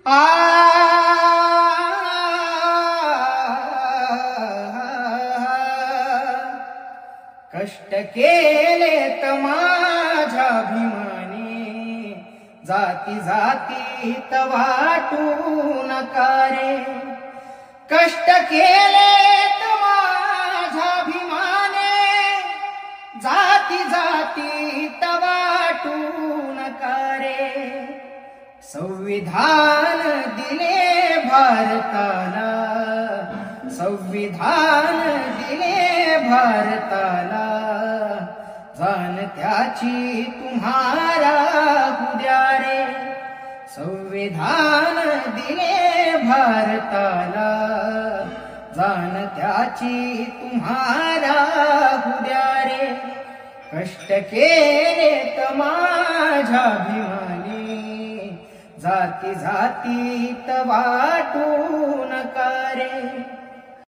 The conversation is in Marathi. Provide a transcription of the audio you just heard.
आ कष्ट केलेत माझ्या भीमाने, जाती जातीत वाटू नका रे. कष्ट केलेत माझ्या भीमाने, जाती जातीत वाटू नका रे. संविधान दिले भारताला, संविधान दिले भारताला, जाण त्याची तुम्हारा उद्या रे. संविधान दिले भारताला, जाण त्याची तुम्हारा उद्या रे. कष्ट केलेत माझ्या भीमाने, जाती जातीत वाटू नका रे.